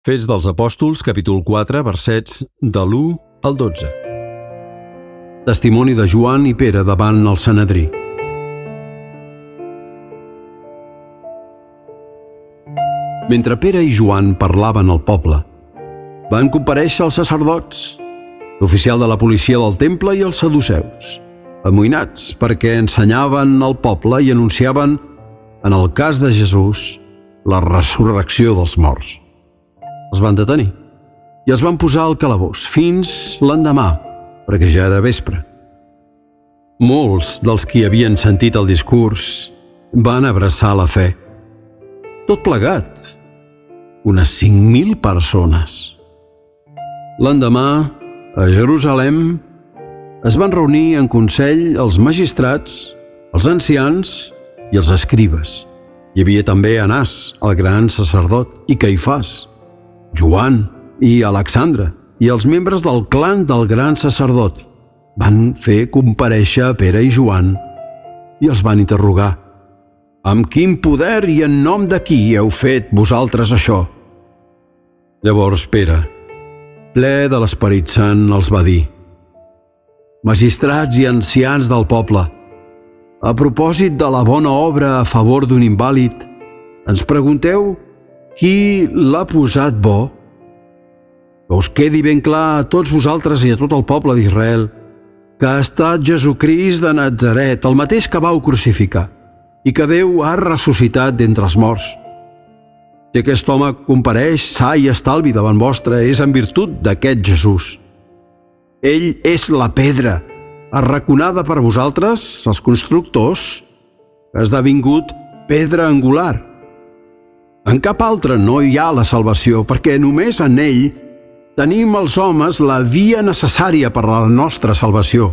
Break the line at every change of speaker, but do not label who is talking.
Fets dels Apòstols, capítol 4, versets de l'1 al 12. Testimoni de Joan i Pere davant el Sanedrí. Mentre Pere i Joan parlaven al poble, van comparèixer els sacerdots, l'oficial de la policia del temple i els saduceus, amoïnats perquè ensenyaven al poble i anunciaven, en el cas de Jesús, la resurrecció dels morts. Els van detenir i els van posar al calabós fins l'endemà, perquè ja era vespre. Molts dels qui havien sentit el discurs van abraçar la fe. Tot plegat, unes 5.000 persones. L'endemà, a Jerusalem, es van reunir en consell els magistrats, els ancians i els escribes. Hi havia també Anàs, el gran sacerdot, i Caifàs, Joan i Alexandre, i els membres del clan del gran sacerdot. Van fer comparèixer a Pere i Joan i els van interrogar. «Amb quin poder i en nom de qui heu fet vosaltres això?» Llavors Pere, ple de l'Esperit Sant, els va dir: «Magistrats i ancians del poble, a propòsit de la bona obra a favor d'un invàlid, ens pregunteu qui l'ha posat bo? Que us quedi ben clar a tots vosaltres i a tot el poble d'Israel que ha estat Jesucrist de Natzaret, el mateix que vau crucificar, i que Déu ha ressuscitat d'entre els morts. Si aquest home compareix sa i estalvi davant vostre, és en virtut d'aquest Jesús. Ell és la pedra, arraconada per vosaltres, els constructors, que ha esdevingut pedra angular. En cap altre no hi ha la salvació, perquè només en ell tenim els homes la via necessària per a la nostra salvació.